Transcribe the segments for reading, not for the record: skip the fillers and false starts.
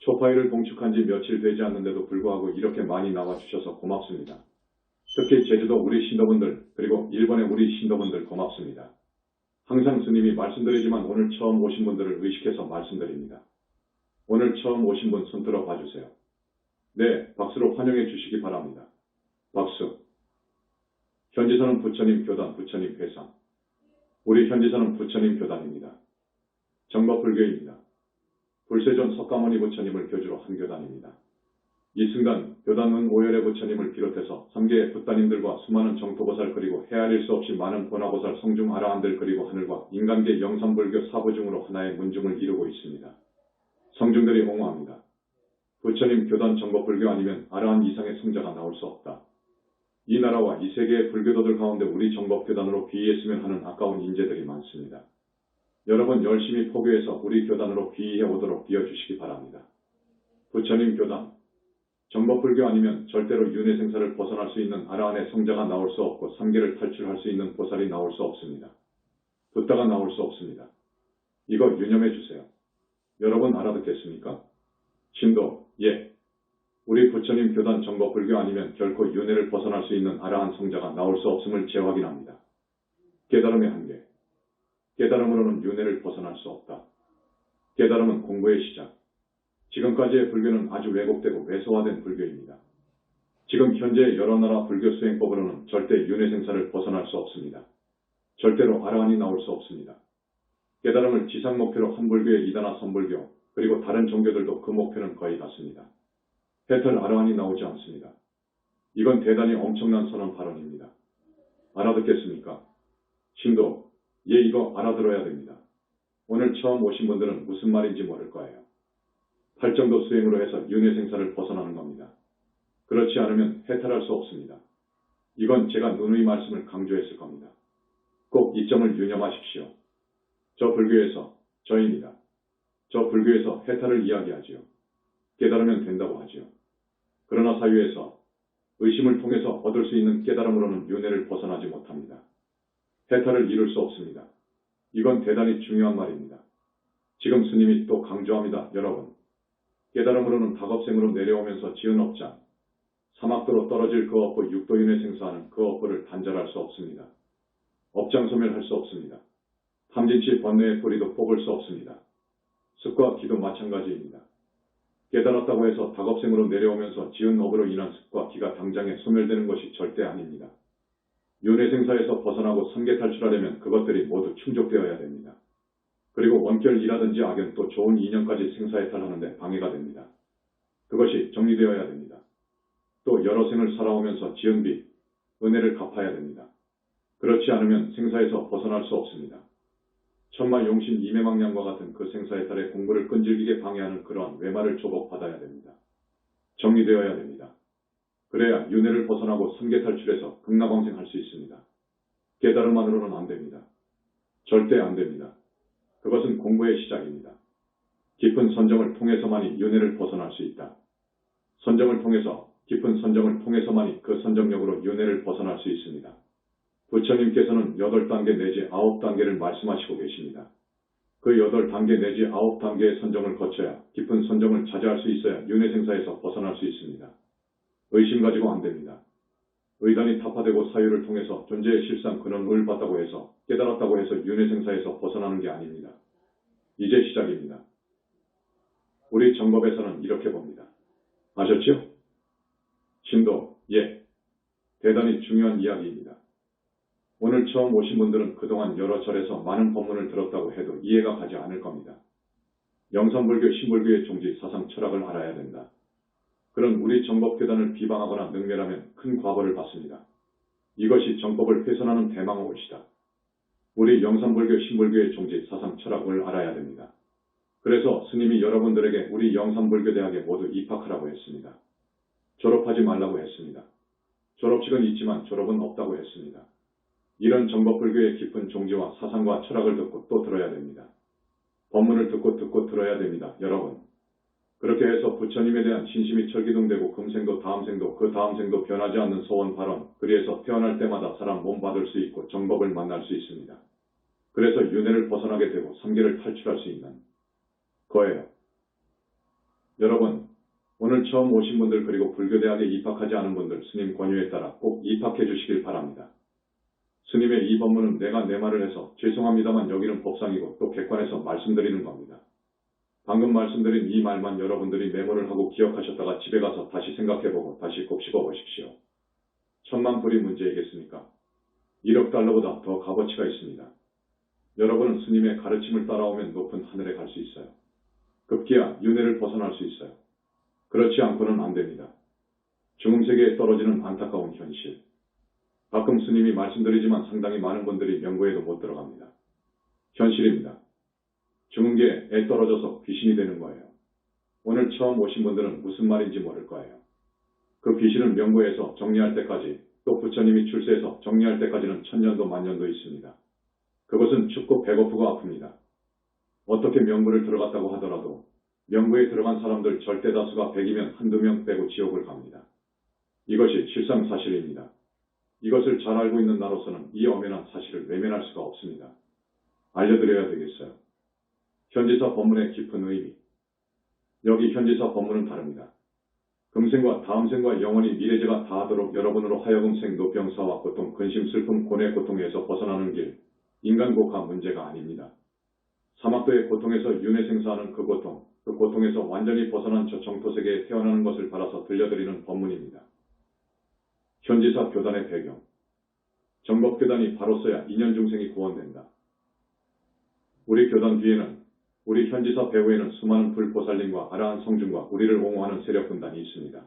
초파일을 봉축한 지 며칠 되지 않는데도 불구하고 이렇게 많이 나와주셔서 고맙습니다. 특히 제주도 우리 신도분들 그리고 일본의 우리 신도분들 고맙습니다. 항상 스님이 말씀드리지만 오늘 처음 오신 분들을 의식해서 말씀드립니다. 오늘 처음 오신 분 손들어 봐주세요. 네, 박수로 환영해 주시기 바랍니다. 박수. 현지사는 부처님 교단 부처님 회상. 우리 현지사는 부처님 교단입니다. 정법불교입니다. 불세존 석가모니 부처님을 교주로 한 교단입니다. 이 순간 교단은 오열의 부처님을 비롯해서 3개의 붓다님들과 수많은 정토보살 그리고 헤아릴 수 없이 많은 보나보살 성중 아라한들 그리고 하늘과 인간계 영산불교 사부중으로 하나의 문중을 이루고 있습니다. 성중들이 옹호합니다. 부처님 교단 정법불교 아니면 아라한 이상의 성자가 나올 수 없다. 이 나라와 이 세계의 불교도들 가운데 우리 정법교단으로 귀의했으면 하는 아까운 인재들이 많습니다. 여러분 열심히 포교해서 우리 교단으로 귀의해 오도록 비워주시기 바랍니다. 부처님 교단, 정법불교 아니면 절대로 윤회생사를 벗어날 수 있는 아라한의 성자가 나올 수 없고 3계를 탈출할 수 있는 보살이 나올 수 없습니다. 붓다가 나올 수 없습니다. 이거 유념해 주세요. 여러분 알아듣겠습니까? 신도, 예. 우리 부처님 교단 정법불교 아니면 결코 윤회를 벗어날 수 있는 아라한 성자가 나올 수 없음을 재확인합니다. 깨달음의 한계. 깨달음으로는 윤회를 벗어날 수 없다. 깨달음은 공부의 시작. 지금까지의 불교는 아주 왜곡되고 왜소화된 불교입니다. 지금 현재 여러 나라 불교 수행법으로는 절대 윤회생사를 벗어날 수 없습니다. 절대로 아라한이 나올 수 없습니다. 깨달음을 지상 목표로 한 불교의 이단화 선불교 그리고 다른 종교들도 그 목표는 거의 같습니다. 해탈 아라한이 나오지 않습니다. 이건 대단히 엄청난 선언 발언입니다. 알아듣겠습니까? 신도, 예 이거 알아들어야 됩니다. 오늘 처음 오신 분들은 무슨 말인지 모를 거예요. 팔정도 수행으로 해서 윤회생사를 벗어나는 겁니다. 그렇지 않으면 해탈할 수 없습니다. 이건 제가 누누이 말씀을 강조했을 겁니다. 꼭 이 점을 유념하십시오. 저 불교에서, 저입니다. 저 불교에서 해탈을 이야기하지요. 깨달으면 된다고 하지요. 그러나 사유에서 의심을 통해서 얻을 수 있는 깨달음으로는 윤회를 벗어나지 못합니다. 해탈을 이룰 수 없습니다. 이건 대단히 중요한 말입니다. 지금 스님이 또 강조합니다. 여러분, 깨달음으로는 다겁생으로 내려오면서 지은 업장, 사막도로 떨어질 그 업보 육도윤회 생사하는 그 업보를 단절할 수 없습니다. 업장 소멸할 수 없습니다. 탐진치 번뇌의 뿌리도 뽑을 수 없습니다. 습과 기도 마찬가지입니다. 깨달았다고 해서 다겁생으로 내려오면서 지은 업으로 인한 습과 기가 당장에 소멸되는 것이 절대 아닙니다. 윤회생사에서 벗어나고 3계 탈출하려면 그것들이 모두 충족되어야 됩니다. 그리고 원결이라든지 악연 또 좋은 인연까지 생사해탈하는데 방해가 됩니다. 그것이 정리되어야 됩니다. 또 여러 생을 살아오면서 지은 빚, 은혜를 갚아야 됩니다. 그렇지 않으면 생사에서 벗어날 수 없습니다. 천마용신 이매망량과 같은 그 생사해탈의 공부를 끈질기게 방해하는 그러한 외마를 조복받아야 됩니다. 정리되어야 됩니다. 그래야 윤회를 벗어나고 3계 탈출해서 극락왕생할 수 있습니다. 깨달음만으로는 안 됩니다. 절대 안 됩니다. 그것은 공부의 시작입니다. 깊은 선정을 통해서만이 윤회를 벗어날 수 있다. 선정을 통해서, 깊은 선정을 통해서만이 그 선정력으로 윤회를 벗어날 수 있습니다. 부처님께서는 8단계 내지 9단계를 말씀하시고 계십니다. 그 8단계 내지 9단계의 선정을 거쳐야 깊은 선정을 자제할 수 있어야 윤회생사에서 벗어날 수 있습니다. 의심 가지고 안 됩니다. 의단이 타파되고 사유를 통해서 존재의 실상 근원을 봤다고 해서 깨달았다고 해서 윤회생사에서 벗어나는 게 아닙니다. 이제 시작입니다. 우리 정법에서는 이렇게 봅니다. 아셨죠? 신도, 예. 대단히 중요한 이야기입니다. 오늘 처음 오신 분들은 그동안 여러 절에서 많은 법문을 들었다고 해도 이해가 가지 않을 겁니다. 영산불교, 신불교의 종지, 사상, 철학을 알아야 된다. 그런 우리 정법교단을 비방하거나 능멸하면 큰 과보를 받습니다. 이것이 정법을 훼손하는 대망의 올시다. 우리 영산불교, 신불교의 종지, 사상, 철학을 알아야 됩니다. 그래서 스님이 여러분들에게 우리 영산불교대학에 모두 입학하라고 했습니다. 졸업하지 말라고 했습니다. 졸업식은 있지만 졸업은 없다고 했습니다. 이런 정법불교의 깊은 종지와 사상과 철학을 듣고 또 들어야 됩니다. 법문을 듣고 들어야 됩니다. 여러분. 그렇게 해서 부처님에 대한 신심이 철기동되고 금생도 다음생도 그 다음생도 변하지 않는 소원 발언, 그리해서 태어날 때마다 사람 몸 받을 수 있고 정법을 만날 수 있습니다. 그래서 윤회를 벗어나게 되고 3계를 탈출할 수 있는 거예요. 여러분, 오늘 처음 오신 분들 그리고 불교대학에 입학하지 않은 분들 스님 권유에 따라 꼭 입학해 주시길 바랍니다. 스님의 이 법문은 내가 내 말을 해서 죄송합니다만 여기는 법상이고 또 객관해서 말씀드리는 겁니다. 방금 말씀드린 이 말만 여러분들이 메모를 하고 기억하셨다가 집에 가서 다시 생각해보고 다시 꼭 씹어보십시오. 1000만 불이 문제이겠습니까? 1억 달러보다 더 값어치가 있습니다. 여러분은 스님의 가르침을 따라오면 높은 하늘에 갈 수 있어요. 급기야 윤회를 벗어날 수 있어요. 그렇지 않고는 안 됩니다. 중음세계에 떨어지는 안타까운 현실. 가끔 스님이 말씀드리지만 상당히 많은 분들이 명구에도 못 들어갑니다. 현실입니다. 중음계에 떨어져서 귀신이 되는 거예요. 오늘 처음 오신 분들은 무슨 말인지 모를 거예요. 그 귀신은 명구에서 정리할 때까지 또 부처님이 출세해서 정리할 때까지는 1000년도 만년도 있습니다. 그것은 춥고 배고프고 아픕니다. 어떻게 명구를 들어갔다고 하더라도 명구에 들어간 사람들 절대 다수가 100이면 한두 명 빼고 지옥을 갑니다. 이것이 실상 사실입니다. 이것을 잘 알고 있는 나로서는 이 엄연한 사실을 외면할 수가 없습니다. 알려드려야 되겠어요. 현지사 법문의 깊은 의미. 여기 현지사 법문은 다릅니다. 금생과 다음생과 영원히 미래제가 다하도록 여러분으로 하여금 생노병사와 고통, 근심, 슬픔, 고뇌, 고통에서 벗어나는 길, 인간 고가 문제가 아닙니다. 사막도의 고통에서 윤회생사하는 그 고통에서 완전히 벗어난 저 정토세계에 태어나는 것을 바라서 들려드리는 법문입니다. 현지사 교단의 배경. 정법교단이 바로 써야 인연중생이 구원된다. 우리 교단 뒤에는 우리 현지사 배후에는 수많은 불보살님과 아라한 성중과 우리를 옹호하는 세력군단이 있습니다.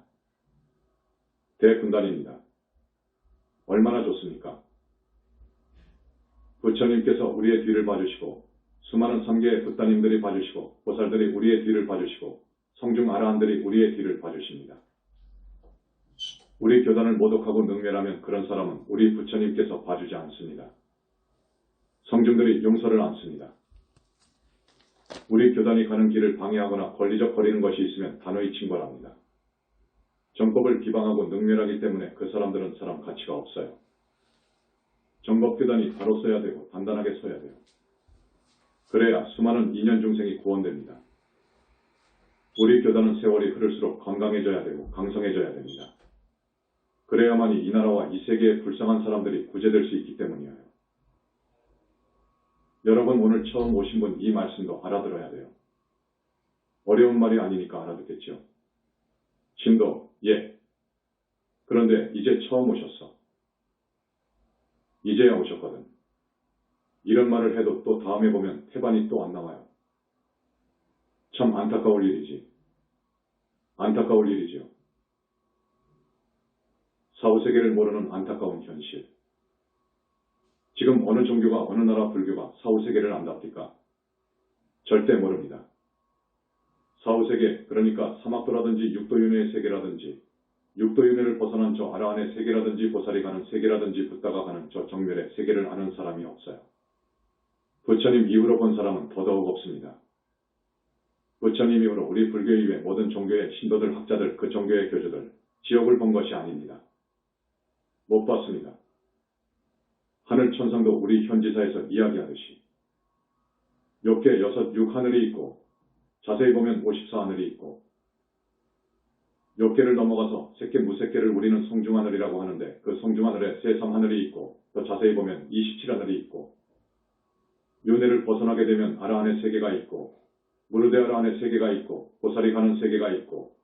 대군단입니다. 얼마나 좋습니까? 부처님께서 우리의 뒤를 봐주시고 수많은 3개의 붓다님들이 봐주시고 보살들이 우리의 뒤를 봐주시고 성중 아라한들이 우리의 뒤를 봐주십니다. 우리 교단을 모독하고 능멸하면 그런 사람은 우리 부처님께서 봐주지 않습니다. 성중들이 용서를 않습니다. 우리 교단이 가는 길을 방해하거나 권리적 거리는 것이 있으면 단호히 징벌합니다. 정법을 비방하고 능멸하기 때문에 그 사람들은 사람 가치가 없어요. 정법교단이 바로 써야 되고 단단하게 써야 돼요. 그래야 수많은 인연중생이 구원됩니다. 우리 교단은 세월이 흐를수록 건강해져야 되고 강성해져야 됩니다. 그래야만이 이 나라와 이 세계의 불쌍한 사람들이 구제될 수 있기 때문이에요. 여러분 오늘 처음 오신 분 이 말씀도 알아들어야 돼요. 어려운 말이 아니니까 알아듣겠죠. 진도, 예. 그런데 이제 처음 오셨어. 이제야 오셨거든. 이런 말을 해도 또 다음에 보면 태반이 또 안 나와요. 참 안타까울 일이지. 안타까울 일이지요. 사후세계를 모르는 안타까운 현실. 지금 어느 종교가 어느 나라 불교가 사후세계를 안답니까? 절대 모릅니다. 사후세계, 그러니까 사막도라든지 육도윤회의 세계라든지 육도윤회를 벗어난 저 아라한의 세계라든지 보살이 가는 세계라든지 붓다가 가는 저 정멸의 세계를 아는 사람이 없어요. 부처님 이후로 본 사람은 더더욱 없습니다. 부처님 이후로 우리 불교 이외 모든 종교의 신도들, 학자들, 그 종교의 교주들 지옥을 본 것이 아닙니다. 못 봤습니다. 하늘 천상도 우리 현지사에서 이야기하듯이 욕계 6, 하늘이 있고 자세히 보면 54하늘이 있고 욕계를 넘어가서 색계, 무색계를 우리는 성중하늘이라고 하는데 그 성중하늘에 세상하늘이 있고 더 자세히 보면 27하늘이 있고 윤회를 벗어나게 되면 아라한의 세계가 있고 무르대 아라한의 세계가 있고 보살이 가는 세계가 있고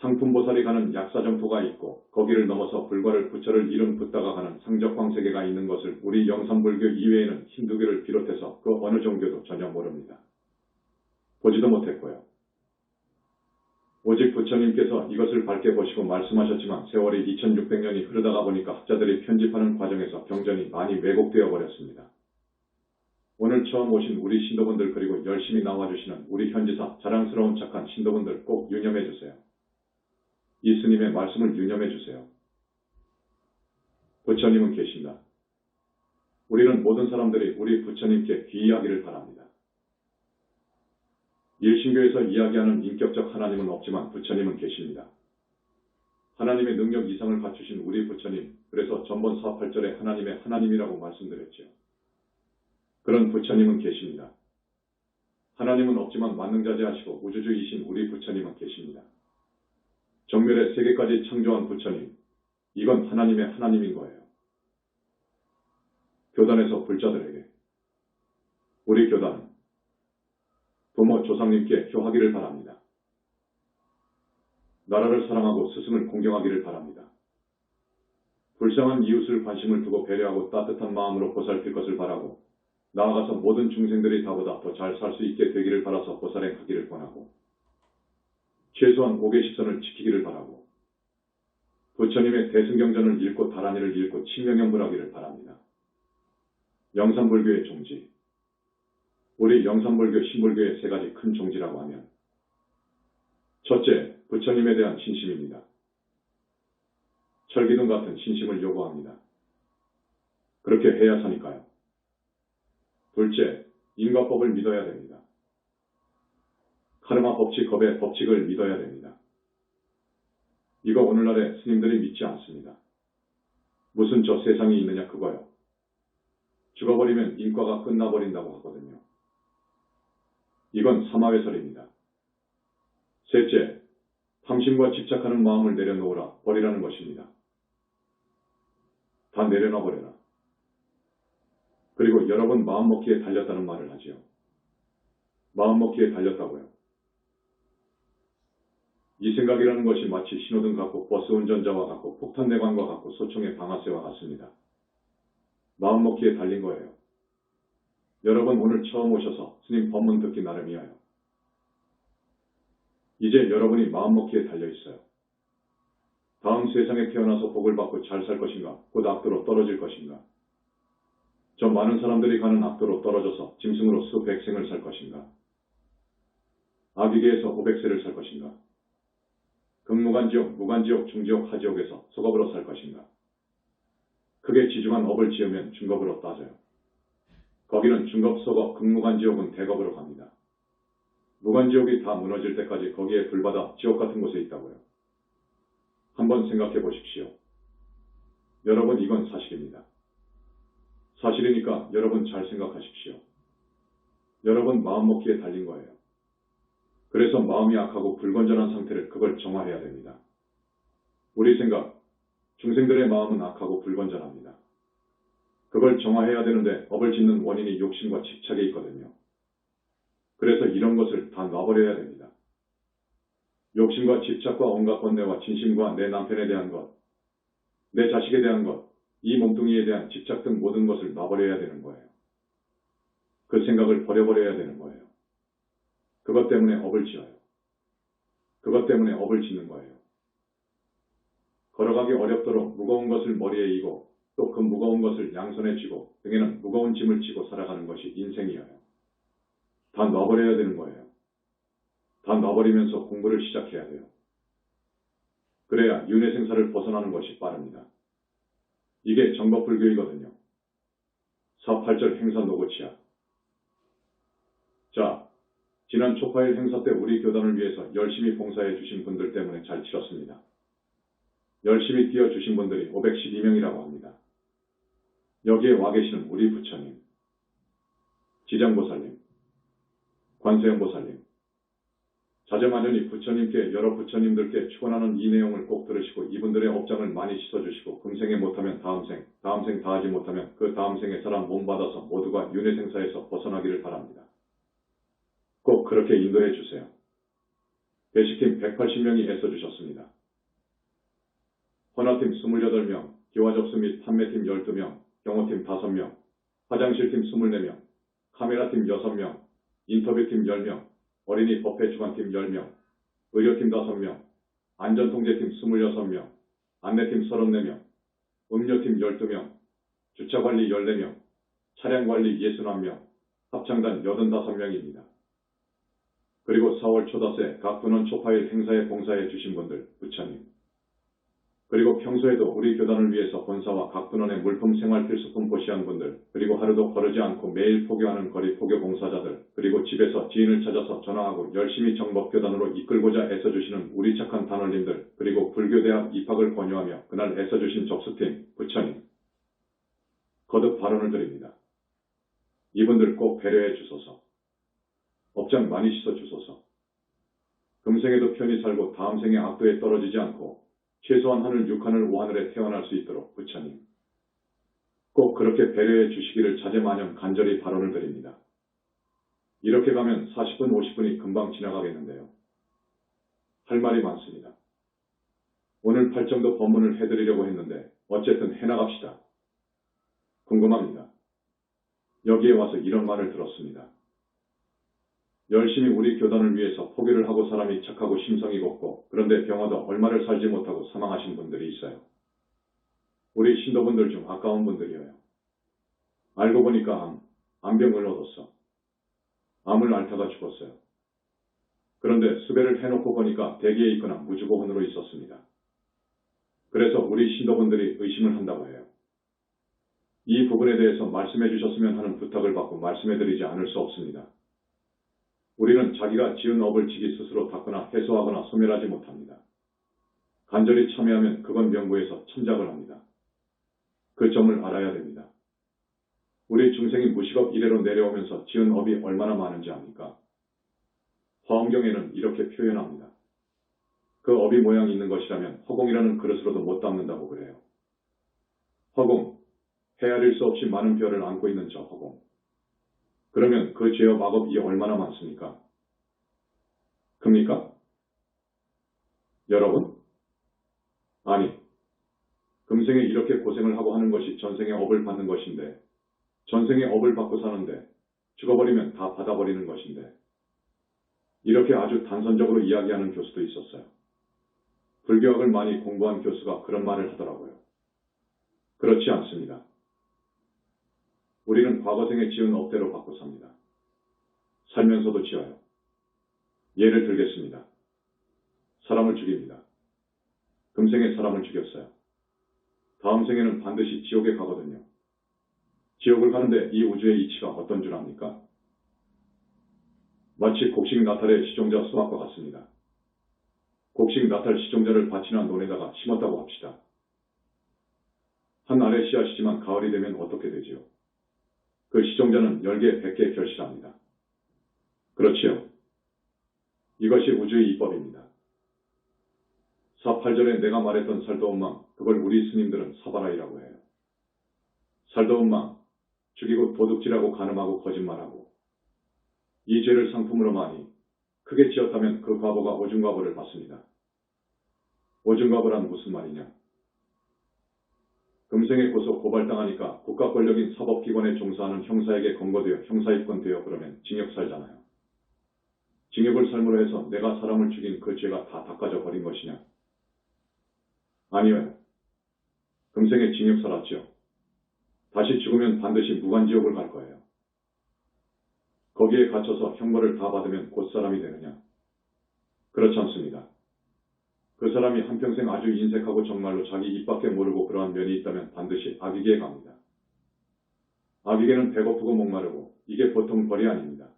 상품보살이 가는 약사정토가 있고 거기를 넘어서 불과를 부처를 이룬 붓다가 가는 상적광 세계가 있는 것을 우리 영산불교 이외에는 힌두교를 비롯해서 그 어느 종교도 전혀 모릅니다. 보지도 못했고요. 오직 부처님께서 이것을 밝게 보시고 말씀하셨지만 세월이 2600년이 흐르다가 보니까 학자들이 편집하는 과정에서 경전이 많이 왜곡되어 버렸습니다. 오늘 처음 오신 우리 신도분들 그리고 열심히 나와주시는 우리 현지사 자랑스러운 착한 신도분들 꼭 유념해 주세요. 이 스님의 말씀을 유념해 주세요. 부처님은 계신다. 우리는 모든 사람들이 우리 부처님께 귀의하기를 바랍니다. 일신교에서 이야기하는 인격적 하나님은 없지만 부처님은 계십니다. 하나님의 능력 이상을 갖추신 우리 부처님, 그래서 전번 48절에 하나님의 하나님이라고 말씀드렸죠. 그런 부처님은 계십니다. 하나님은 없지만 만능자재하시고 우주주이신 우리 부처님은 계십니다. 정멸의 세계까지 창조한 부처님, 이건 하나님의 하나님인 거예요. 교단에서 불자들에게 우리 교단은 부모 조상님께 효하기를 바랍니다. 나라를 사랑하고 스승을 공경하기를 바랍니다. 불쌍한 이웃을 관심을 두고 배려하고 따뜻한 마음으로 보살필 것을 바라고 나아가서 모든 중생들이 다보다 더 잘 살 수 있게 되기를 바라서 보살행하기를 권하고 최소한 5계십선을 지키기를 바라고 부처님의 대승경전을 읽고 다란이를 읽고 칭명연불하기를 바랍니다. 영산불교의 종지, 우리 영산불교 신불교의 세 가지 큰 종지라고 하면 첫째, 부처님에 대한 신심입니다. 철기둥 같은 신심을 요구합니다. 그렇게 해야 사니까요. 둘째, 인과법을 믿어야 됩니다. 카르마 법칙, 겁의 법칙을 믿어야 됩니다. 이거 오늘날의 스님들이 믿지 않습니다. 무슨 저 세상이 있느냐 그거요. 죽어버리면 인과가 끝나버린다고 하거든요. 이건 사마외설입니다. 셋째, 탐심과 집착하는 마음을 내려놓으라, 버리라는 것입니다. 다 내려놔 버려라. 그리고 여러 번 마음먹기에 달렸다는 말을 하지요. 마음먹기에 달렸다고요. 이 생각이라는 것이 마치 신호등 같고 버스 운전자와 같고 폭탄 내관과 같고 소총의 방아쇠와 같습니다. 마음먹기에 달린 거예요. 여러분 오늘 처음 오셔서 스님 법문 듣기 나름이에요. 이제 여러분이 마음먹기에 달려 있어요. 다음 세상에 태어나서 복을 받고 잘 살 것인가, 곧 악도로 떨어질 것인가. 저 많은 사람들이 가는 악도로 떨어져서 짐승으로 수백 생을 살 것인가. 아비계에서 500세를 살 것인가. 극무간지옥, 무간지옥, 중지옥, 하지옥에서 소겁으로 살 것인가. 크게 지중한 업을 지으면 중겁으로 따져요. 거기는 중겁, 소겁, 극무간지옥은 대겁으로 갑니다. 무간지옥이 다 무너질 때까지 거기에 불바다, 지옥 같은 곳에 있다고요. 한번 생각해 보십시오. 여러분 이건 사실입니다. 사실이니까 여러분 잘 생각하십시오. 여러분 마음먹기에 달린 거예요. 그래서 마음이 악하고 불건전한 상태를 그걸 정화해야 됩니다. 우리 생각, 중생들의 마음은 악하고 불건전합니다. 그걸 정화해야 되는데 업을 짓는 원인이 욕심과 집착에 있거든요. 그래서 이런 것을 다 놔버려야 됩니다. 욕심과 집착과 온갖 번뇌와 진심과 내 남편에 대한 것, 내 자식에 대한 것, 이 몸뚱이에 대한 집착 등 모든 것을 놔버려야 되는 거예요. 그 생각을 버려버려야 되는 거예요. 그것 때문에 업을 지어요. 그것 때문에 업을 짓는 거예요. 걸어가기 어렵도록 무거운 것을 머리에 이고 또 그 무거운 것을 양손에 쥐고 등에는 무거운 짐을 지고 살아가는 것이 인생이에요. 다 놔버려야 되는 거예요. 다 놔버리면서 공부를 시작해야 돼요. 그래야 윤회생사를 벗어나는 것이 빠릅니다. 이게 정법불교이거든요. 4.8절 행사 노고치야. 자, 지난 초파일 행사 때 우리 교단을 위해서 열심히 봉사해 주신 분들 때문에 잘 치렀습니다. 열심히 뛰어주신 분들이 512명이라고 합니다. 여기에 와 계시는 우리 부처님, 지장보살님, 관세음보살님, 자정하전이 부처님께 여러 부처님들께 축원하는 이 내용을 꼭 들으시고 이분들의 업장을 많이 씻어주시고 금생에 못하면 다음 생 다하지 못하면 그 다음 생에 사람 몸 받아서 모두가 윤회생사에서 벗어나기를 바랍니다. 꼭 그렇게 인도해 주세요. 배식팀 180명이 애써주셨습니다. 헌화팀 28명, 기와접수 및 판매팀 12명, 경호팀 5명, 화장실팀 24명, 카메라팀 6명, 인터뷰팀 10명, 어린이 법회 주관팀 10명, 의료팀 5명, 안전통제팀 26명, 안내팀 34명, 음료팀 12명, 주차관리 14명, 차량관리 61명, 합창단 85명입니다. 그리고 4월 초다새 각 분원 초파일 행사에 봉사해 주신 분들, 부처님. 그리고 평소에도 우리 교단을 위해서 본사와 각 분원의 물품 생활 필수품 보시한 분들, 그리고 하루도 거르지 않고 매일 포교하는 거리 포교 봉사자들, 그리고 집에서 지인을 찾아서 전화하고 열심히 정법교단으로 이끌고자 애써주시는 우리 착한 단원님들, 그리고 불교대학 입학을 권유하며 그날 애써주신 접수팀, 부처님. 거듭 발언을 드립니다. 이분들 꼭 배려해 주소서. 업장 많이 씻어주소서. 금생에도 편히 살고 다음 생에 악도에 떨어지지 않고 최소한 하늘 6하늘 5하늘에 태어날 수 있도록 부처님 꼭 그렇게 배려해 주시기를 자제마냥 간절히 발언을 드립니다. 이렇게 가면 40분 50분이 금방 지나가겠는데요. 할 말이 많습니다. 오늘 8정도 법문을 해드리려고 했는데 어쨌든 해나갑시다. 궁금합니다. 여기에 와서 이런 말을 들었습니다. 열심히 우리 교단을 위해서 포기를 하고 사람이 착하고 심성이 곱고 그런데 병화도 얼마를 살지 못하고 사망하신 분들이 있어요. 우리 신도분들 중 아까운 분들이에요. 알고 보니까 암병을 얻었어. 암을 앓다가 죽었어요. 그런데 수배를 해놓고 보니까 대기에 있거나 무주고혼으로 있었습니다. 그래서 우리 신도분들이 의심을 한다고 해요. 이 부분에 대해서 말씀해 주셨으면 하는 부탁을 받고 말씀해 드리지 않을 수 없습니다. 우리는 자기가 지은 업을 지기 스스로 닦거나 해소하거나 소멸하지 못합니다. 간절히 참여하면 그건 명부에서 참작을 합니다. 그 점을 알아야 됩니다. 우리 중생이 무식업 이래로 내려오면서 지은 업이 얼마나 많은지 압니까? 화엄경에는 이렇게 표현합니다. 그 업이 모양이 있는 것이라면 허공이라는 그릇으로도 못 담는다고 그래요. 허공, 헤아릴 수 없이 많은 별을 안고 있는 저 허공. 그러면 그 죄업 악업이 얼마나 많습니까? 큽니까? 여러분? 아니, 금생에 이렇게 고생을 하고 하는 것이 전생의 업을 받는 것인데 전생의 업을 받고 사는데 죽어버리면 다 받아버리는 것인데 이렇게 아주 단선적으로 이야기하는 교수도 있었어요. 불교학을 많이 공부한 교수가 그런 말을 하더라고요. 그렇지 않습니다. 우리는 과거생에 지은 업대로 받고 삽니다. 살면서도 지어요. 예를 들겠습니다. 사람을 죽입니다. 금생에 사람을 죽였어요. 다음 생에는 반드시 지옥에 가거든요. 지옥을 가는데 이 우주의 이치가 어떤 줄 압니까? 마치 곡식 나탈의 시종자 수확과 같습니다. 곡식 나탈 시종자를 밭이나 논에다가 심었다고 합시다. 한 알의 씨앗이지만 가을이 되면 어떻게 되지요? 그 시종자는 10개, 100개 결실합니다. 그렇지요. 이것이 우주의 이법입니다. 4.8절에 내가 말했던 살더운 망, 그걸 우리 스님들은 사바라이라고 해요. 살더운 망, 죽이고 도둑질하고 간음하고 거짓말하고 이 죄를 상품으로 많이 크게 지었다면 그 과보가 오중과보를 받습니다. 오중과보란 무슨 말이냐? 금생에 고소 고발당하니까 국가 권력인 사법기관에 종사하는 형사에게 검거되어 형사입건되어 그러면 징역 살잖아요. 징역을 살므로 해서 내가 사람을 죽인 그 죄가 다 닦아져 버린 것이냐? 아니요. 금생에 징역 살았죠. 다시 죽으면 반드시 무간지옥을 갈 거예요. 거기에 갇혀서 형벌을 다 받으면 곧 사람이 되느냐? 그렇지 않습니다. 그 사람이 한평생 아주 인색하고 정말로 자기 입밖에 모르고 그러한 면이 있다면 반드시 악이계에 갑니다. 악이계는 배고프고 목마르고 이게 보통 벌이 아닙니다.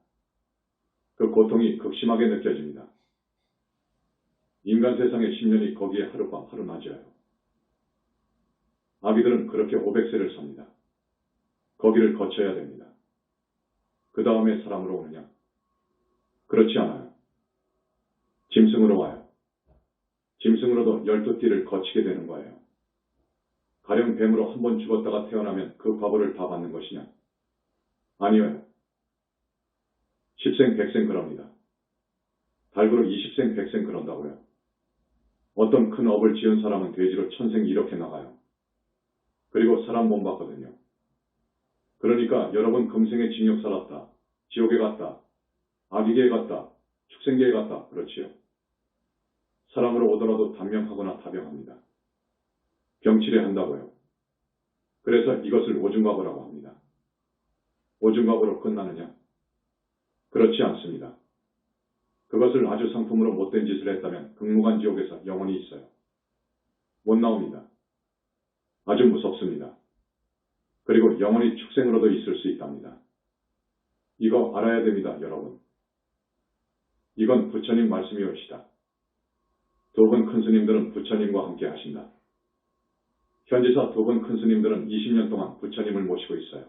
그 고통이 극심하게 느껴집니다. 인간 세상의 10년이 거기에 하룻밤 하루낮이어요. 아기들은 그렇게 500세를 삽니다. 거기를 거쳐야 됩니다. 그 다음에 사람으로 오느냐? 그렇지 않아요. 짐승으로 와요. 짐승으로도 12띠를 거치게 되는 거예요. 가령 뱀으로 한 번 죽었다가 태어나면 그 과보를 다 받는 것이냐? 아니요. 10생 100생 그럽니다. 달구로 20생 100생 그런다고요. 어떤 큰 업을 지은 사람은 돼지로 천생 이렇게 나가요. 그리고 사람 못 받거든요. 그러니까 여러분 금생에 징역 살았다. 지옥에 갔다. 아기계에 갔다. 축생계에 갔다. 그렇지요. 사람으로 오더라도 단명하거나 다병합니다. 병치레 한다고요. 그래서 이것을 오중과보라고 합니다. 오중과보로 끝나느냐? 그렇지 않습니다. 그것을 아주 상품으로 못된 짓을 했다면 극무간 지옥에서 영원히 있어요. 못 나옵니다. 아주 무섭습니다. 그리고 영원히 축생으로도 있을 수 있답니다. 이거 알아야 됩니다, 여러분. 이건 부처님 말씀이옵시다. 두 분 큰 스님들은 부처님과 함께 하신다. 현지사 두 분 큰 스님들은 20년 동안 부처님을 모시고 있어요.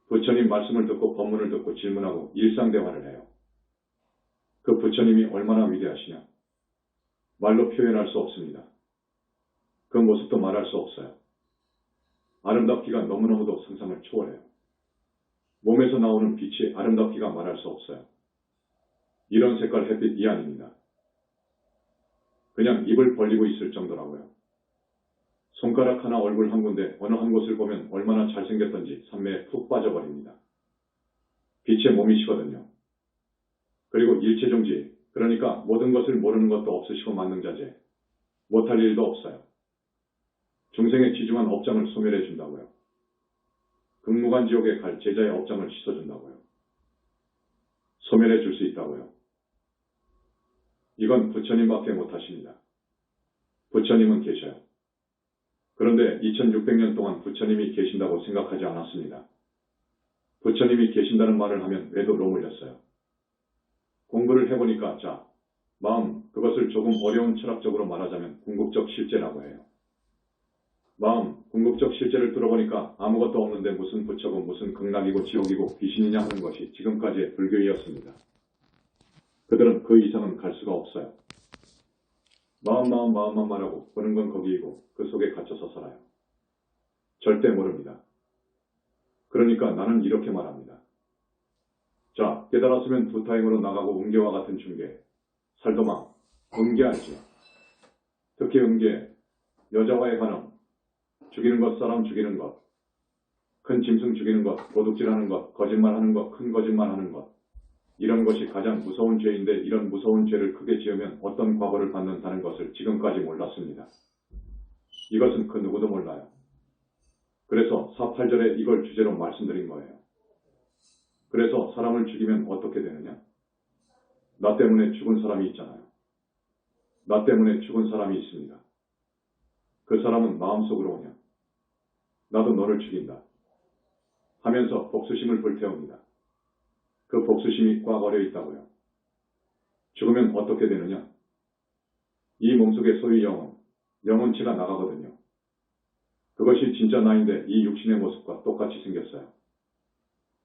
부처님 말씀을 듣고 법문을 듣고 질문하고 일상대화를 해요. 부처님이 얼마나 위대하시냐. 말로 표현할 수 없습니다. 그 모습도 말할 수 없어요. 아름답기가 너무너무도 상상을 초월해요. 몸에서 나오는 빛이 아름답기가 말할 수 없어요. 이런 색깔 햇빛이 아닙니다. 그냥 입을 벌리고 있을 정도라고요. 손가락 하나 얼굴 한 군데 어느 한 곳을 보면 얼마나 잘생겼던지 산매에 푹 빠져버립니다. 빛의 몸이시거든요. 그리고 일체종지, 그러니까 모든 것을 모르는 것도 없으시고 만능자재, 못할 일도 없어요. 중생의 지중한 업장을 소멸해 준다고요. 극무관 지옥에 갈 제자의 업장을 씻어준다고요. 소멸해 줄 수 있다고요. 이건 부처님밖에 못하십니다. 부처님은 계셔요. 그런데 2600년 동안 부처님이 계신다고 생각하지 않았습니다. 부처님이 계신다는 말을 하면 외도로 물렸어요. 공부를 해보니까 마음, 그것을 조금 어려운 철학적으로 말하자면 궁극적 실제라고 해요. 마음, 궁극적 실제를 뚫어보니까 아무것도 없는데 무슨 부처고 무슨 극락이고 지옥이고 귀신이냐 하는 것이 지금까지의 불교이었습니다. 그들은 그 이상은 갈 수가 없어요. 마음만 말하고 보는 건 거기이고 그 속에 갇혀서 살아요. 절대 모릅니다. 그러니까 나는 이렇게 말합니다. 깨달았으면 두타임으로 나가고 음계와 같은 중계, 살도망, 음계 알지? 특히 음계, 여자와의 관음, 죽이는 것, 사람 죽이는 것, 큰 짐승 죽이는 것, 도둑질하는 것, 거짓말하는 것, 큰 거짓말하는 것, 이런 것이 가장 무서운 죄인데 이런 무서운 죄를 크게 지으면 어떤 과보를 받는다는 것을 지금까지 몰랐습니다. 이것은 그 누구도 몰라요. 그래서 4.8절에 이걸 주제로 말씀드린 거예요. 그래서 사람을 죽이면 어떻게 되느냐? 나 때문에 죽은 사람이 있잖아요. 나 때문에 죽은 사람이 있습니다. 그 사람은 마음속으로 오냐? 나도 너를 죽인다. 하면서 복수심을 불태웁니다. 그 복수심이 꽉 얼려 있다고요. 죽으면 어떻게 되느냐? 이 몸속의 소위 영혼체가 나가거든요. 그것이 진짜 나인데 이 육신의 모습과 똑같이 생겼어요.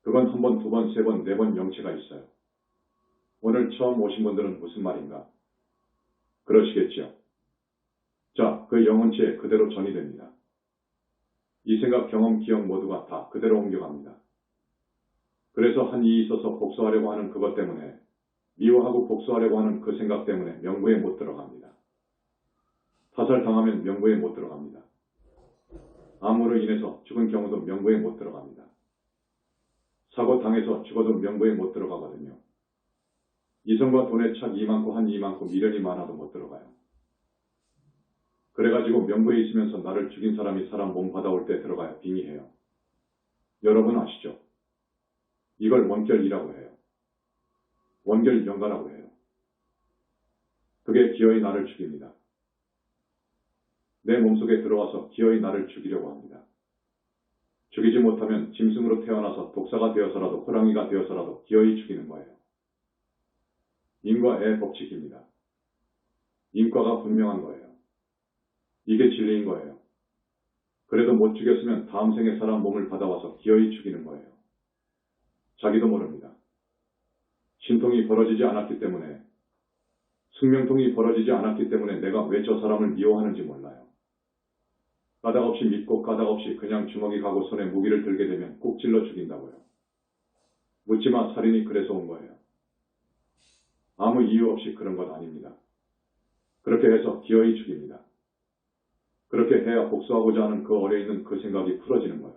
그건 한 번, 두 번, 세 번, 네 번 영체가 있어요. 오늘 처음 오신 분들은 무슨 말인가? 그러시겠지요. 그 영혼체에 그대로 전이 됩니다. 이 생각, 경험, 기억 모두가 다 그대로 옮겨갑니다. 그래서 한 일이 있어서 복수하려고 하는 그것 때문에, 미워하고 복수하려고 하는 그 생각 때문에 명부에 못 들어갑니다. 타살당하면 명부에 못 들어갑니다. 암으로 인해서 죽은 경우도 명부에 못 들어갑니다. 사고 당해서 죽어도 명부에 못 들어가거든요. 이성과 돈의 착이 많고 한이 많고 미련이 많아도 못 들어가요. 그래가지고 명부에 있으면서 나를 죽인 사람이 사람 몸 받아올 때 들어가야 빙의해요. 여러분 아시죠? 이걸 원결이라고 해요. 원결연가라고 해요. 그게 기어이 나를 죽입니다. 내 몸속에 들어와서 기어이 나를 죽이려고 합니다. 죽이지 못하면 짐승으로 태어나서 독사가 되어서라도 호랑이가 되어서라도 기어이 죽이는 거예요. 인과의 법칙입니다. 인과가 분명한 거예요. 이게 진리인 거예요. 그래도 못 죽였으면 다음 생에 사람 몸을 받아와서 기어이 죽이는 거예요. 자기도 모릅니다. 신통이 벌어지지 않았기 때문에, 숙명통이 벌어지지 않았기 때문에 내가 왜 저 사람을 미워하는지 몰라요. 까닭없이 믿고 까닭없이 그냥 주먹이 가고 손에 무기를 들게 되면 꼭 찔러 죽인다고요. 묻지마, 살인이 그래서 온 거예요. 아무 이유 없이 그런 것 아닙니다. 그렇게 해서 기어이 죽입니다. 그렇게 해야 복수하고자 하는 그 어려 있는 그 생각이 풀어지는 거예요.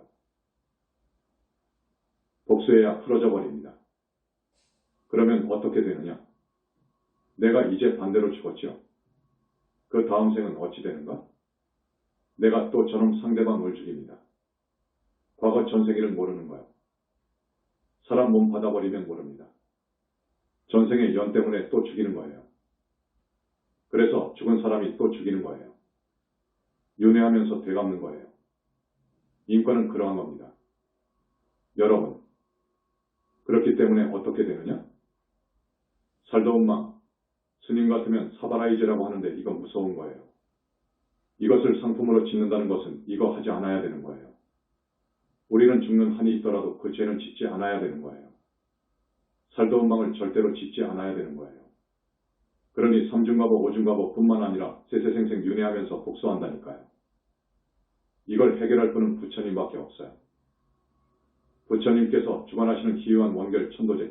복수해야 풀어져 버립니다. 그러면 어떻게 되느냐? 내가 이제 반대로 죽었죠. 그 다음 생은 어찌 되는가? 내가 또 저놈 상대방을 죽입니다. 과거 전생일을 모르는 거예요. 사람 몸 받아버리면 모릅니다. 전생의 연 때문에 또 죽이는 거예요. 그래서 죽은 사람이 또 죽이는 거예요. 윤회하면서 되갚는 거예요. 인과는 그러한 겁니다. 여러분, 그렇기 때문에 어떻게 되느냐? 살도운망, 스님 같으면 사바라이제라고 하는데 이건 무서운 거예요. 이것을 상품으로 짓는다는 것은 이거 하지 않아야 되는 거예요. 우리는 죽는 한이 있더라도 그 죄는 짓지 않아야 되는 거예요. 살도운망을 절대로 짓지 않아야 되는 거예요. 그러니 삼중과보, 오중과보뿐만 아니라 세세생생 윤회하면서 복수한다니까요. 이걸 해결할 분은 부처님밖에 없어요. 부처님께서 주관하시는 기유한 원결 천도제.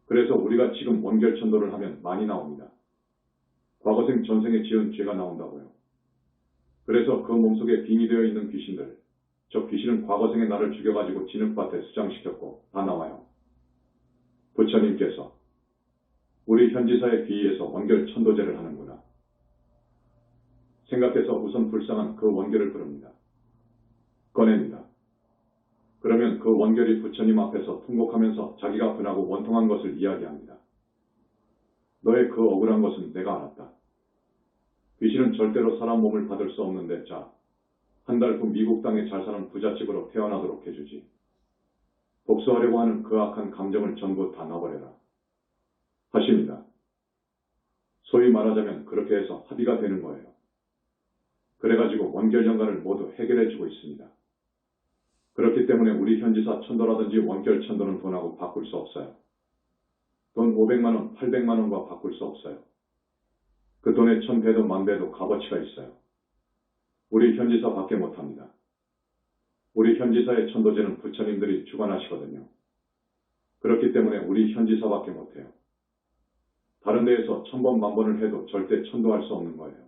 그래서 우리가 지금 원결 천도를 하면 많이 나옵니다. 과거생 전생에 지은 죄가 나온다고요. 그래서 그 몸속에 빙이 되어 있는 귀신들, 저 귀신은 과거생에 나를 죽여가지고 진흙밭에 수장시켰고 다 나와요. 부처님께서 우리 현지사의 귀의에서 원결 천도제를 하는구나. 생각해서 우선 불쌍한 그 원결을 부릅니다. 꺼냅니다. 그러면 그 원결이 부처님 앞에서 통곡하면서 자기가 분하고 원통한 것을 이야기합니다. 너의 그 억울한 것은 내가 알았다. 귀신은 절대로 사람 몸을 받을 수 없는데 자, 한 달 후 미국 땅에 잘 사는 부잣집으로 태어나도록 해주지. 복수하려고 하는 그 악한 감정을 전부 다 놔버려라. 하십니다. 소위 말하자면 그렇게 해서 합의가 되는 거예요. 그래가지고 원결연관을 모두 해결해주고 있습니다. 그렇기 때문에 우리 현지사 천도라든지 원결 천도는 돈하고 바꿀 수 없어요. 돈 500만 원, 800만 원과 바꿀 수 없어요. 그 돈의 1000배도 10,000배도 값어치가 있어요. 우리 현지사밖에 못합니다. 우리 현지사의 천도제는 부처님들이 주관하시거든요. 그렇기 때문에 우리 현지사밖에 못해요. 다른 데에서 1000번, 10,000번을 해도 절대 천도할 수 없는 거예요.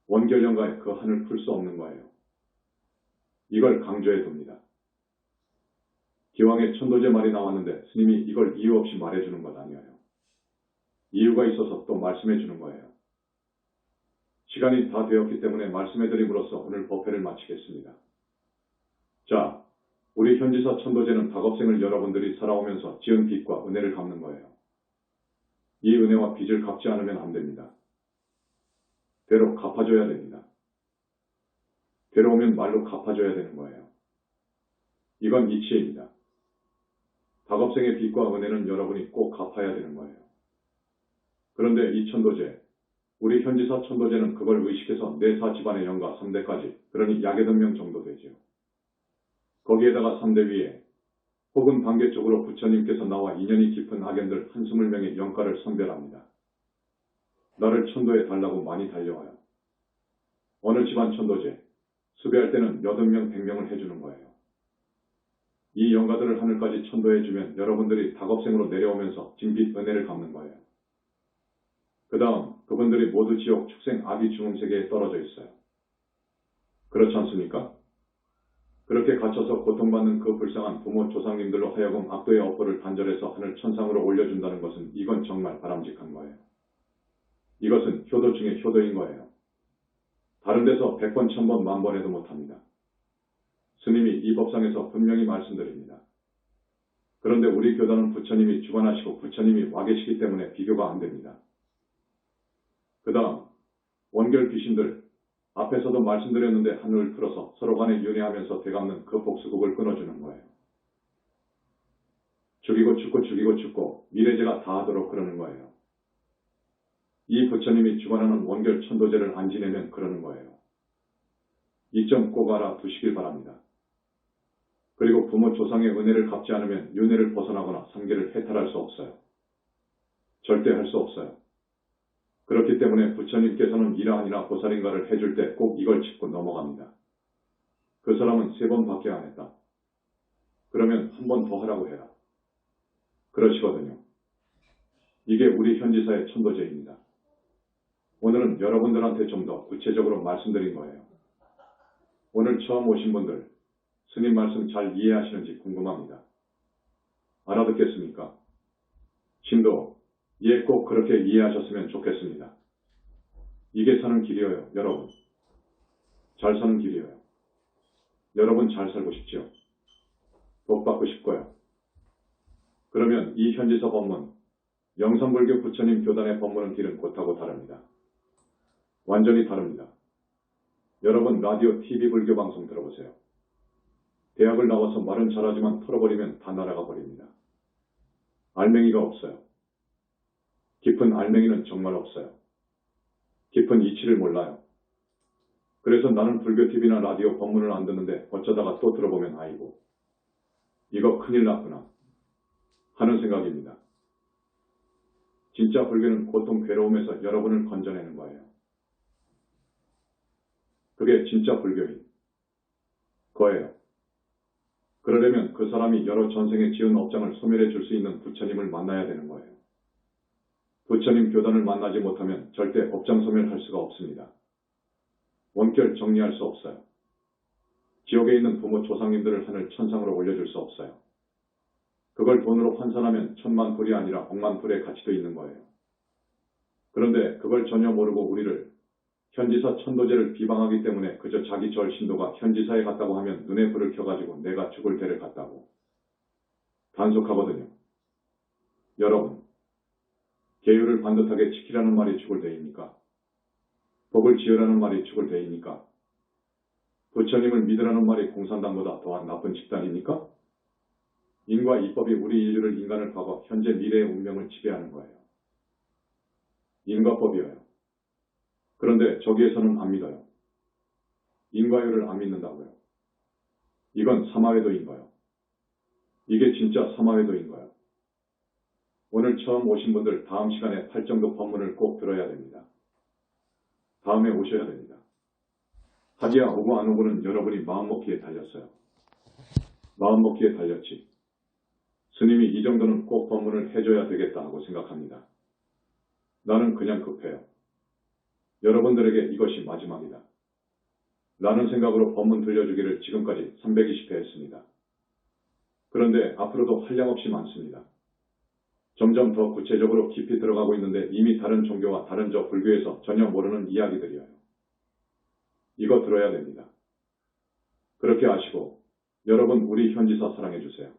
원결연가에 그 한을 풀 수 없는 거예요. 이걸 강조해 둡니다. 기왕에 천도제 말이 나왔는데 스님이 이걸 이유 없이 말해주는 것 아니에요. 이유가 있어서 또 말씀해 주는 거예요. 시간이 다 되었기 때문에 말씀해 드림으로써 오늘 법회를 마치겠습니다. 자, 우리 현지사 천도제는 다겁생을 여러분들이 살아오면서 지은 빚과 은혜를 갚는 거예요. 이 은혜와 빚을 갚지 않으면 안 됩니다. 되로 갚아줘야 됩니다. 되로오면 말로 갚아줘야 되는 거예요. 이건 이치입니다. 다겁생의 빚과 은혜는 여러분이 꼭 갚아야 되는 거예요. 그런데 이 천도제, 우리 현지사 천도제는 그걸 의식해서 내사 집안의 영가 3대까지, 그러니 약 8명 정도 되죠. 거기에다가 3대 위에 혹은 반개 쪽으로 부처님께서 나와 인연이 깊은 악연들 한스물 명의 영가를 선별합니다. 나를 천도해 달라고 많이 달려와요. 어느 집안 천도제, 수배할 때는 80명, 100명을 해주는 거예요. 이 영가들을 하늘까지 천도해주면 여러분들이 다겁생으로 내려오면서 진빚 은혜를 갚는 거예요. 그 다음 그분들이 모두 지옥, 축생, 아비, 중음 세계에 떨어져 있어요. 그렇지 않습니까? 그렇게 갇혀서 고통받는 그 불쌍한 부모, 조상님들로 하여금 악도의 업보를 단절해서 하늘 천상으로 올려준다는 것은 이건 정말 바람직한 거예요. 이것은 효도 중에 효도인 거예요. 다른 데서 100번, 1000번, 10,000번 해도 못합니다. 스님이 이 법상에서 분명히 말씀드립니다. 그런데 우리 교단은 부처님이 주관하시고 부처님이 와 계시기 때문에 비교가 안 됩니다. 그 다음 원결 귀신들, 앞에서도 말씀드렸는데 한을 풀어서 서로 간에 윤회하면서 되갚는 그 복수국을 끊어주는 거예요. 죽이고 죽고 죽이고 죽고 미래제가 다 하도록 그러는 거예요. 이 부처님이 주관하는 원결 천도제를 안 지내면 그러는 거예요. 이 점 꼭 알아두시길 바랍니다. 그리고 부모 조상의 은혜를 갚지 않으면 윤회를 벗어나거나 삼계를 해탈할 수 없어요. 절대 할 수 없어요. 그렇기 때문에 부처님께서는 이러하니라 보살인가를 해줄 때 꼭 이걸 짚고 넘어갑니다. 그 사람은 3번밖에 안 했다. 그러면 한 번 더 하라고 해라. 그러시거든요. 이게 우리 현지사의 천도제입니다. 오늘은 여러분들한테 좀 더 구체적으로 말씀드린 거예요. 오늘 처음 오신 분들, 스님 말씀 잘 이해하시는지 궁금합니다. 알아듣겠습니까? 신도, 예, 꼭 그렇게 이해하셨으면 좋겠습니다. 이게 사는 길이에요, 여러분. 잘 사는 길이에요. 여러분 잘 살고 싶지요? 복 받고 싶고요. 그러면 이 현지사 법문, 영산불교 부처님 교단의 법문은 길은 곧하고 다릅니다. 완전히 다릅니다. 여러분 라디오, TV 불교 방송 들어보세요. 대학을 나와서 말은 잘하지만 털어버리면 다 날아가 버립니다. 알맹이가 없어요. 깊은 알맹이는 정말 없어요. 깊은 이치를 몰라요. 그래서 나는 불교 TV나 라디오 법문을 안 듣는데 어쩌다가 또 들어보면 아이고, 이거 큰일 났구나 하는 생각입니다. 진짜 불교는 고통, 괴로움에서 여러분을 건져내는 거예요. 그게 진짜 불교인 거예요. 그러려면 그 사람이 여러 전생에 지은 업장을 소멸해 줄 수 있는 부처님을 만나야 되는 거예요. 부처님 교단을 만나지 못하면 절대 업장 소멸할 수가 없습니다. 원결 정리할 수 없어요. 지옥에 있는 부모 조상님들을 하늘 천상으로 올려줄 수 없어요. 그걸 돈으로 환산하면 1000만 불이 아니라 100만 불의 가치도 있는 거예요. 그런데 그걸 전혀 모르고 우리를 현지사 천도제를 비방하기 때문에 그저 자기 절 신도가 현지사에 갔다고 하면 눈에 불을 켜가지고 내가 죽을 대를 갔다고 단속하거든요. 여러분, 계율을 반듯하게 지키라는 말이 죽을 대입니까? 복을 지으라는 말이 죽을 대입니까? 부처님을 믿으라는 말이 공산당보다 더한 나쁜 집단입니까? 인과 이법이 우리 인류를 인간을 과거, 현재, 미래의 운명을 지배하는 거예요. 인과법이에요. 그런데 저기에서는 안 믿어요. 인과율을 안 믿는다고요. 이건 사마회도인 거예요. 이게 진짜 사마회도인 거예요. 오늘 처음 오신 분들 다음 시간에 팔정도 법문을 꼭 들어야 됩니다. 다음에 오셔야 됩니다. 하기야 오고 안 오고는 여러분이 마음먹기에 달렸어요. 마음먹기에 달렸지. 스님이 이 정도는 꼭 법문을 해줘야 되겠다 하고 생각합니다. 나는 그냥 급해요. 여러분들에게 이것이 마지막이다. 라는 생각으로 법문 들려주기를 지금까지 320회 했습니다. 그런데 앞으로도 한량없이 많습니다. 점점 더 구체적으로 깊이 들어가고 있는데 이미 다른 종교와 다른 저 불교에서 전혀 모르는 이야기들이에요. 이거 들어야 됩니다. 그렇게 아시고 여러분 우리 현지사 사랑해주세요.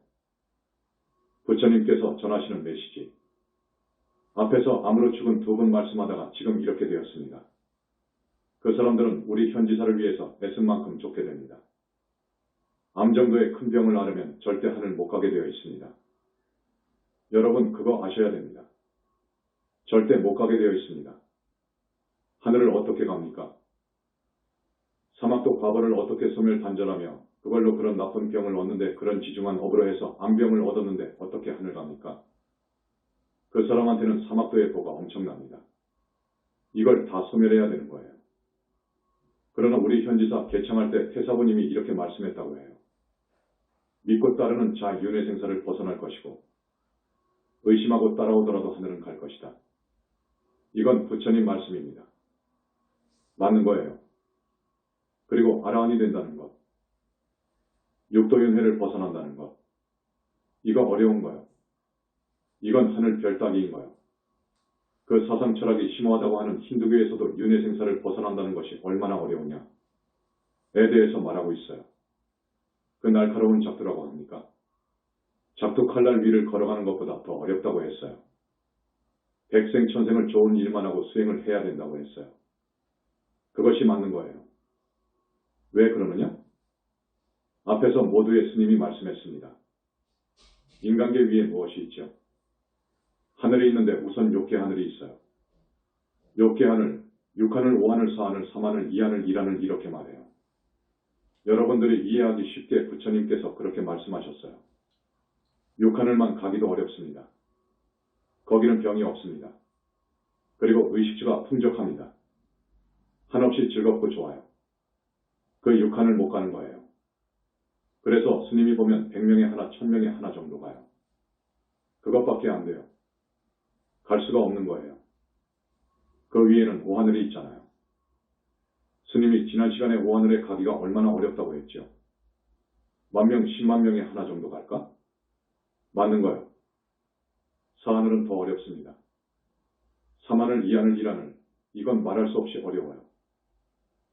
부처님께서 전하시는 메시지. 앞에서 아무로 죽은 두 분 말씀하다가 지금 이렇게 되었습니다. 그 사람들은 우리 현지사를 위해서 애쓴 만큼 좋게 됩니다. 암 정도의 큰 병을 앓으면 절대 하늘 못 가게 되어 있습니다. 여러분 그거 아셔야 됩니다. 절대 못 가게 되어 있습니다. 하늘을 어떻게 갑니까? 사막도 과거를 어떻게 소멸단절하며 그걸로 그런 나쁜 병을 얻는데 그런 지중한 업으로 해서 암병을 얻었는데 어떻게 하늘 갑니까? 그 사람한테는 사막도의 보가 엄청납니다. 이걸 다 소멸해야 되는 거예요. 그러나 우리 현지사 개창할 때 태사부님이 이렇게 말씀했다고 해요. 믿고 따르는 자 윤회생사를 벗어날 것이고 의심하고 따라오더라도 하늘은 갈 것이다. 이건 부처님 말씀입니다. 맞는 거예요. 그리고 아라한이 된다는 것. 육도윤회를 벗어난다는 것. 이거 어려운 거예요. 이건 하늘 별 따기인 거예요. 그 사상 철학이 심오하다고 하는 힌두교에서도 윤회생사를 벗어난다는 것이 얼마나 어려우냐에 대해서 말하고 있어요. 그 날카로운 작두라고 합니까? 작두 칼날 위를 걸어가는 것보다 더 어렵다고 했어요. 백생천생을 좋은 일만 하고 수행을 해야 된다고 했어요. 그것이 맞는 거예요. 왜 그러느냐? 앞에서 모두의 스님이 말씀했습니다. 인간계 위에 무엇이 있죠? 하늘이 있는데 우선 욕계 하늘이 있어요. 욕계 하늘, 6하늘, 5하늘, 4하늘, 3하늘, 2하늘, 1하늘 이렇게 말해요. 여러분들이 이해하기 쉽게 부처님께서 그렇게 말씀하셨어요. 6하늘만 가기도 어렵습니다. 거기는 병이 없습니다. 그리고 의식주가 풍족합니다. 한없이 즐겁고 좋아요. 그 6하늘 못 가는 거예요. 그래서 스님이 보면 100명에 하나, 1000명에 하나 정도 가요. 그것밖에 안 돼요. 갈 수가 없는 거예요. 그 위에는 5하늘이 있잖아요. 스님이 지난 시간에 5하늘에 가기가 얼마나 어렵다고 했죠. 10,000명, 10만 명에 하나 정도 갈까? 맞는 거예요. 4하늘은 더 어렵습니다. 3하늘, 2하늘, 1하늘 이건 말할 수 없이 어려워요.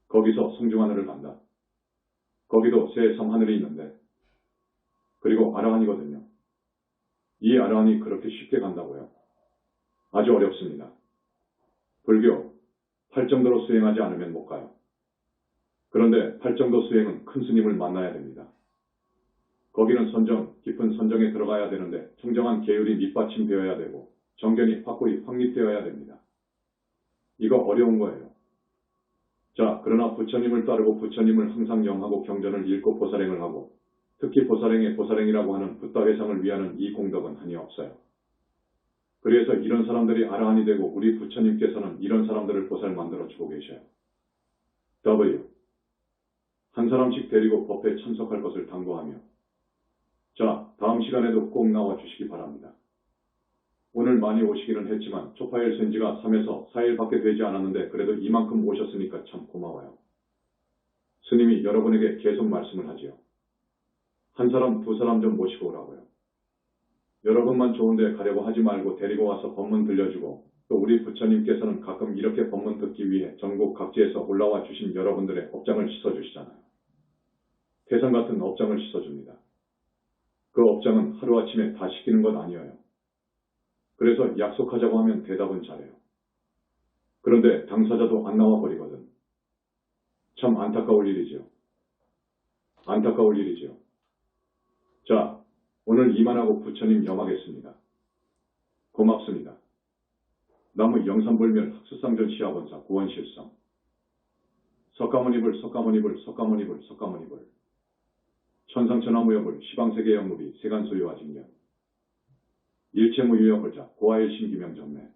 거기서 성중하늘을 간다. 거기도 새 3하늘이 있는데 그리고 아라한이거든요. 이 아라한이 그렇게 쉽게 간다고요? 아주 어렵습니다. 불교, 팔정도로 수행하지 않으면 못 가요. 그런데 팔정도 수행은 큰 스님을 만나야 됩니다. 거기는 선정, 깊은 선정에 들어가야 되는데 청정한 계율이 밑받침되어야 되고 정견이 확고히 확립되어야 됩니다. 이거 어려운 거예요. 자, 그러나 부처님을 따르고 부처님을 항상 영하고 경전을 읽고 보살행을 하고 특히 보살행의 보살행이라고 하는 붓다회상을 위하는 이 공덕은 한이 없어요. 그래서 이런 사람들이 아라한이 되고 우리 부처님께서는 이런 사람들을 보살 만들어 주고 계셔요. W. 한 사람씩 데리고 법회에 참석할 것을 당부하며. 자, 다음 시간에도 꼭 나와 주시기 바랍니다. 오늘 많이 오시기는 했지만 초파일 센 지가 3에서 4일밖에 되지 않았는데 그래도 이만큼 오셨으니까 참 고마워요. 스님이 여러분에게 계속 말씀을 하지요. 한 사람, 두 사람 좀 모시고 오라고요. 여러분만 좋은데 가려고 하지 말고 데리고 와서 법문 들려주고 또 우리 부처님께서는 가끔 이렇게 법문 듣기 위해 전국 각지에서 올라와 주신 여러분들의 업장을 씻어주시잖아요. 태산 같은 업장을 씻어줍니다. 그 업장은 하루아침에 다 씻기는 것 아니에요. 그래서 약속하자고 하면 대답은 잘해요. 그런데 당사자도 안 나와 버리거든. 참 안타까울 일이지요. 안타까울 일이지요. 자, 오늘 이만하고 부처님 염하겠습니다. 고맙습니다. 나무 영산불멸 학수상전 시아본사 구원실성 석가모니불 석가모니불 석가모니불 석가모니불 천상천하무여불 시방세계 영무비 세간소유와 직면 일체무유여불자 고아의 신기명정매